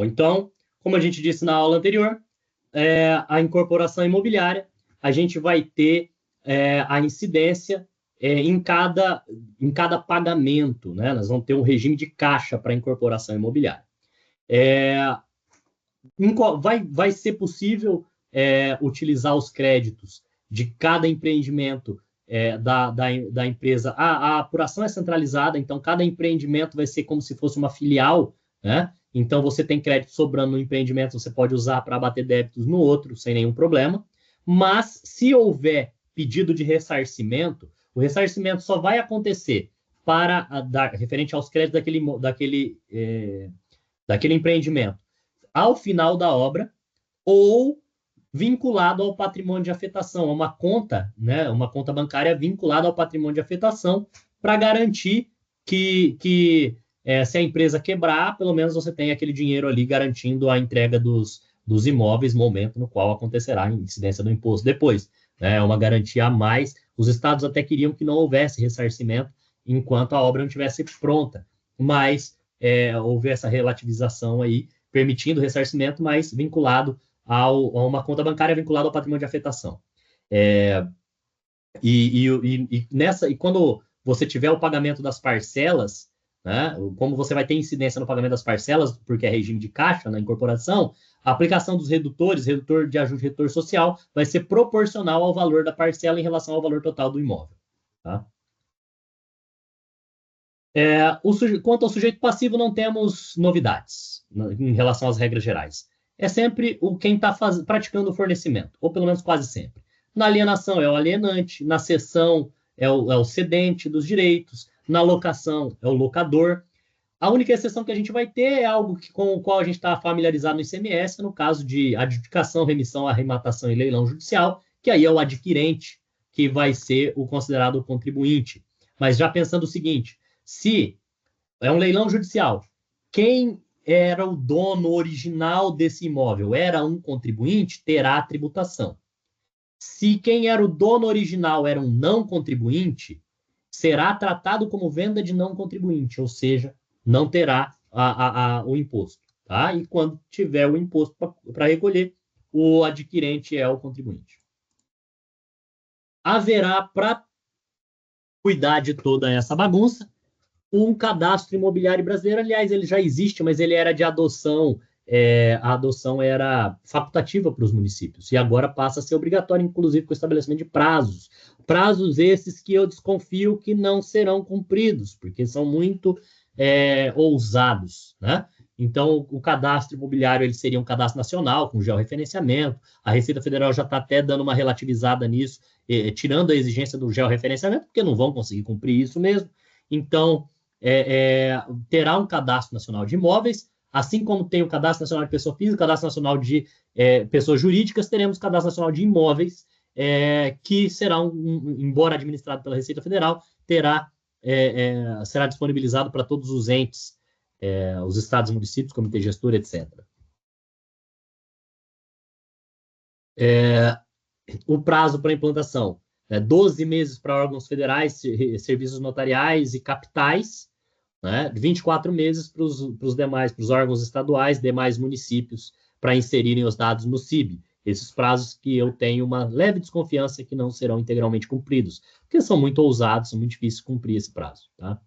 Então, como a gente disse na aula anterior, a incorporação imobiliária, a gente vai ter a incidência em cada pagamento, né? Nós vamos ter um regime de caixa para a incorporação imobiliária. Vai ser possível utilizar os créditos de cada empreendimento da empresa. A apuração é centralizada, então cada empreendimento vai ser como se fosse uma filial, né? Então você tem crédito sobrando no empreendimento, você pode usar para abater débitos no outro, sem nenhum problema. Mas se houver pedido de ressarcimento, o ressarcimento só vai acontecer referente aos créditos daquele empreendimento ao final da obra ou vinculado ao patrimônio de afetação, a uma conta, né, uma conta bancária vinculada ao patrimônio de afetação, para garantir que se a empresa quebrar, pelo menos você tem aquele dinheiro ali garantindo a entrega dos imóveis, momento no qual acontecerá a incidência do imposto depois. É uma garantia a mais. Os estados até queriam que não houvesse ressarcimento enquanto a obra não estivesse pronta, mas houve essa relativização aí, permitindo ressarcimento, mas vinculado a uma conta bancária vinculada ao patrimônio de afetação. E quando você tiver o pagamento das parcelas, né, como você vai ter incidência no pagamento das parcelas, porque é regime de caixa na incorporação, a aplicação dos redutores, redutor de ajuste, redutor social, vai ser proporcional ao valor da parcela em relação ao valor total do imóvel. Tá? Quanto ao sujeito passivo, não temos novidades em relação às regras gerais. É sempre quem está praticando o fornecimento, ou pelo menos quase sempre. Na alienação é o alienante, na cessão é o cedente dos direitos, na locação é o locador. A única exceção que a gente vai ter é algo com o qual a gente está familiarizado no ICMS, no caso de adjudicação, remissão, arrematação e leilão judicial, que aí é o adquirente, que vai ser o considerado contribuinte. Mas já pensando o seguinte, se é um leilão judicial, quem era o dono original desse imóvel era um contribuinte, terá a tributação. Se quem era o dono original era um não contribuinte, será tratado como venda de não contribuinte, ou seja, não terá o imposto. Tá? E quando tiver o imposto para recolher, o adquirente é o contribuinte. Haverá, para cuidar de toda essa bagunça, um cadastro imobiliário brasileiro. Aliás, ele já existe, mas ele era de adoção. A adoção era facultativa para os municípios e agora passa a ser obrigatória, inclusive com o estabelecimento de prazos. Prazos esses que eu desconfio que não serão cumpridos, porque são muito ousados, né? Então, o cadastro imobiliário ele seria um cadastro nacional, com georreferenciamento. A Receita Federal já está até dando uma relativizada nisso, tirando a exigência do georreferenciamento, porque não vão conseguir cumprir isso mesmo. Então, terá um cadastro nacional de imóveis, assim como tem o cadastro nacional de pessoa física, o cadastro nacional de pessoas jurídicas, teremos o cadastro nacional de imóveis, que será, embora administrado pela Receita Federal, será disponibilizado para todos os entes, os estados, municípios, comitê gestor, etc. O prazo para implantação, 12 meses para órgãos federais, serviços notariais e capitais, né? 24 meses para os demais, para os órgãos estaduais, demais municípios, para inserirem os dados no CIB. Esses prazos que eu tenho uma leve desconfiança que não serão integralmente cumpridos, porque são muito ousados, são muito difíceis de cumprir esse prazo. Tá?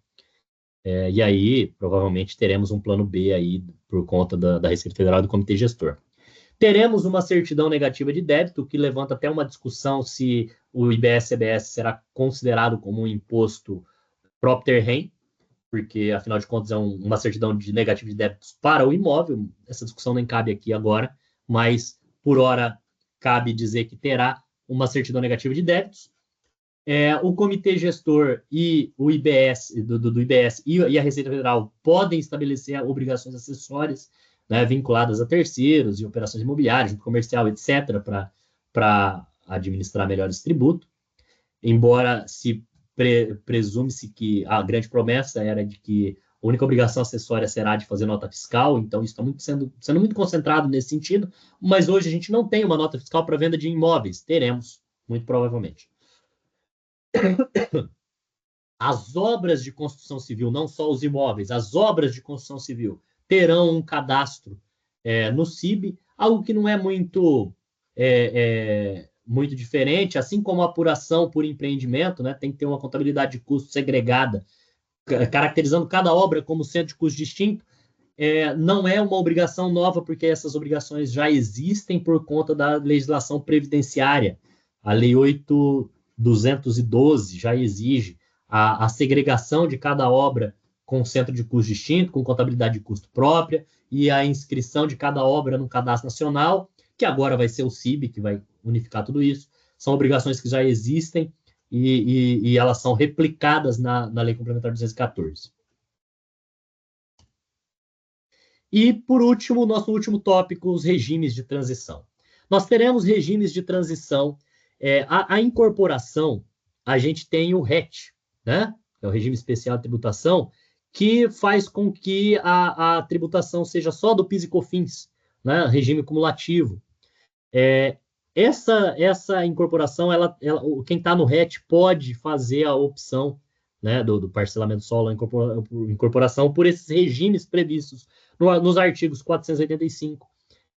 E aí, provavelmente, teremos um plano B aí por conta da Receita Federal e do Comitê Gestor. Teremos uma certidão negativa de débito, que levanta até uma discussão se o IBS-CBS será considerado como um imposto propter rem, porque, afinal de contas, é uma certidão de negativo de débitos para o imóvel. Essa discussão nem cabe aqui agora, mas, por hora, cabe dizer que terá uma certidão negativa de débitos. O Comitê Gestor e o IBS, do IBS e a Receita Federal podem estabelecer obrigações acessórias, né, vinculadas a terceiros e operações imobiliárias, comercial, etc., para administrar melhor esse tributo. Embora se presume-se que a grande promessa era de que a única obrigação acessória será de fazer nota fiscal, então isso está sendo muito concentrado nesse sentido, mas hoje a gente não tem uma nota fiscal para venda de imóveis. Teremos, muito provavelmente. As obras de construção civil, não só os imóveis, as obras de construção civil terão um cadastro no CIB, algo que não é muito diferente, assim como a apuração por empreendimento, né, tem que ter uma contabilidade de custo segregada, caracterizando cada obra como centro de custo distinto. Não é uma obrigação nova, porque essas obrigações já existem por conta da legislação previdenciária. A Lei 8.212 já exige a segregação de cada obra com centro de custo distinto, com contabilidade de custo própria, e a inscrição de cada obra no Cadastro Nacional, que agora vai ser o CIB, que vai unificar tudo isso. São obrigações que já existem e elas são replicadas na Lei Complementar 214. E, por último, nosso último tópico, os regimes de transição. Nós teremos regimes de transição. A incorporação, a gente tem o RET, né? É o Regime Especial de Tributação, que faz com que a tributação seja só do PIS e COFINS, né? Regime cumulativo. Essa incorporação, quem está no RET pode fazer a opção, né, do parcelamento solo, incorporação, por esses regimes previstos nos artigos 485,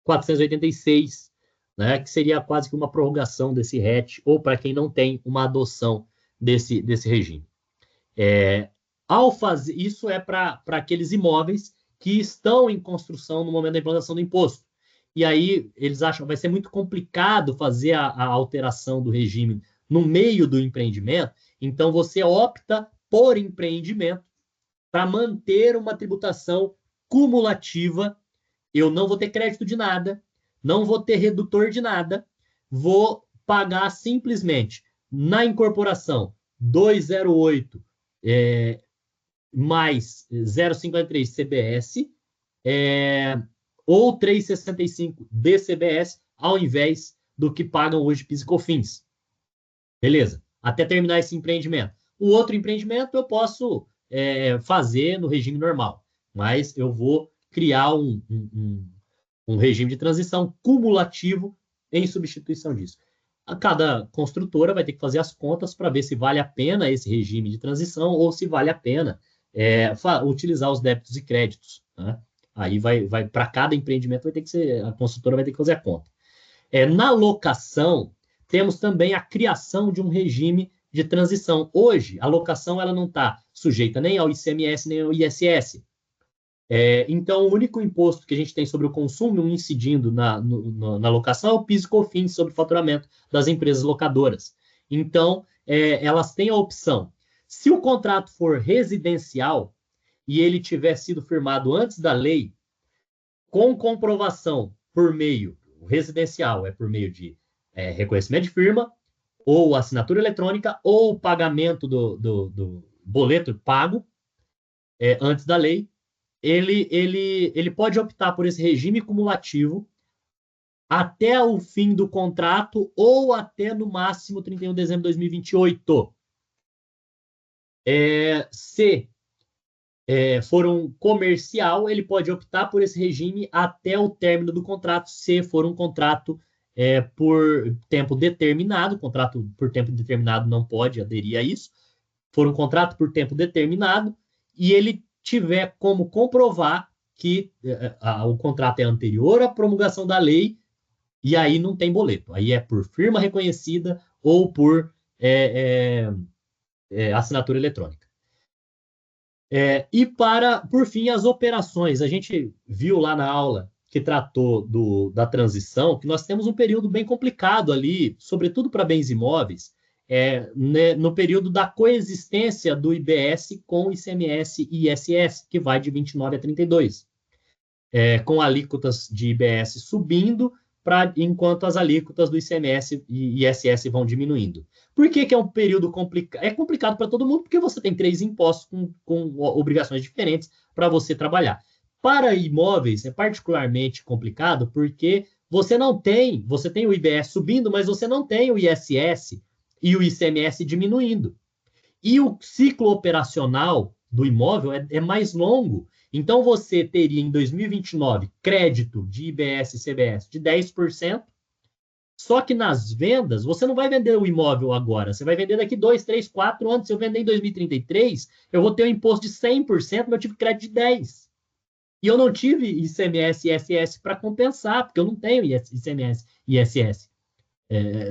486, né, que seria quase que uma prorrogação desse RET, ou para quem não tem uma adoção desse regime. Ao fazer isso para aqueles imóveis que estão em construção no momento da implantação do imposto. E aí eles acham que vai ser muito complicado fazer a alteração do regime no meio do empreendimento, então você opta por empreendimento para manter uma tributação cumulativa. Eu não vou ter crédito de nada, não vou ter redutor de nada, vou pagar simplesmente na incorporação 208 mais 0,53 CBS ou 3,65 DCBS, ao invés do que pagam hoje PIS e COFINS. Beleza? Até terminar esse empreendimento. O outro empreendimento eu posso fazer no regime normal, mas eu vou criar um regime de transição cumulativo em substituição disso. Cada construtora vai ter que fazer as contas para ver se vale a pena esse regime de transição ou se vale a pena utilizar os débitos e créditos, né? Aí vai para cada empreendimento vai ter que ser, a construtora vai ter que fazer a conta. Na locação, temos também a criação de um regime de transição. Hoje, a locação ela não está sujeita nem ao ICMS nem ao ISS. Então, o único imposto que a gente tem sobre o consumo incidindo na locação é o PIS e COFINS sobre o faturamento das empresas locadoras. Então, elas têm a opção. Se o contrato for residencial e ele tiver sido firmado antes da lei, com comprovação por meio, o residencial é por meio de reconhecimento de firma, ou assinatura eletrônica, ou pagamento do boleto pago antes da lei, ele pode optar por esse regime cumulativo até o fim do contrato ou até, no máximo, 31 de dezembro de 2028. Se for um comercial, ele pode optar por esse regime até o término do contrato, se for um contrato por tempo determinado. Contrato por tempo determinado não pode aderir a isso. For um contrato por tempo determinado e ele tiver como comprovar que o contrato é anterior à promulgação da lei, e aí não tem boleto. Aí é por firma reconhecida ou por assinatura eletrônica. E por fim, as operações. A gente viu lá na aula que tratou da transição, que nós temos um período bem complicado ali, sobretudo para bens imóveis, no período da coexistência do IBS com o ICMS e ISS, que vai de 29 a 32, com alíquotas de IBS subindo, enquanto as alíquotas do ICMS e ISS vão diminuindo. Por que é um período complicado? É complicado para todo mundo, porque você tem 3 impostos com obrigações diferentes para você trabalhar. Para imóveis é particularmente complicado, porque você tem o IBS subindo, mas você não tem o ISS e o ICMS diminuindo. E o ciclo operacional do imóvel é mais longo. Então, você teria em 2029 crédito de IBS e CBS de 10%, só que nas vendas, você não vai vender o imóvel agora, você vai vender daqui 2, 3, 4 anos. Se eu vender em 2033, eu vou ter um imposto de 100%, mas eu tive crédito de 10%. E eu não tive ICMS e ISS para compensar, porque eu não tenho ICMS e ISS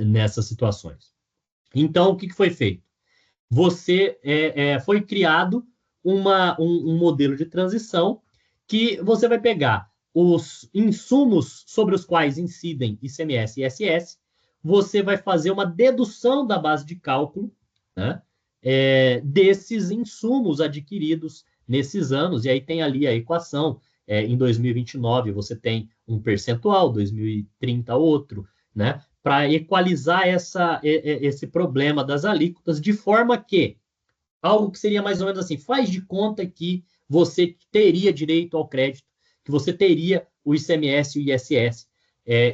nessas situações. Então, o que foi feito? Foi criado um modelo de transição que você vai pegar os insumos sobre os quais incidem ICMS e ISS, você vai fazer uma dedução da base de cálculo, né, desses insumos adquiridos nesses anos, e aí tem ali a equação, em 2029 você tem um percentual, 2030 outro, né, para equalizar esse problema das alíquotas, de forma que algo que seria mais ou menos assim, faz de conta que você teria direito ao crédito, que você teria o ICMS e o ISS.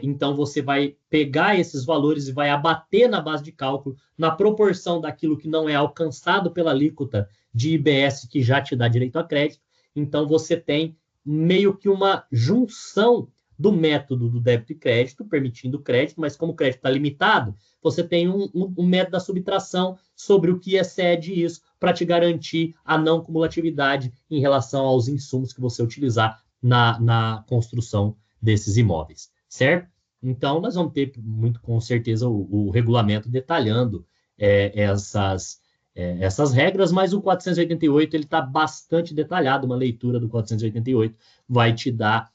Então, você vai pegar esses valores e vai abater na base de cálculo, na proporção daquilo que não é alcançado pela alíquota de IBS, que já te dá direito a crédito. Então, você tem meio que uma junção do método do débito e crédito, permitindo crédito, mas como o crédito está limitado, você tem um método da subtração sobre o que excede isso, para te garantir a não cumulatividade em relação aos insumos que você utilizar na construção desses imóveis, certo? Então, nós vamos ter, muito com certeza, o regulamento detalhando essas regras, mas o 488 ele está bastante detalhado, uma leitura do 488 vai te dar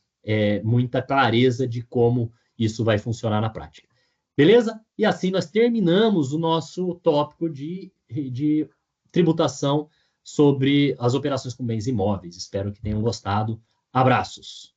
muita clareza de como isso vai funcionar na prática. Beleza? E assim nós terminamos o nosso tópico de tributação sobre as operações com bens imóveis. Espero que tenham gostado. Abraços.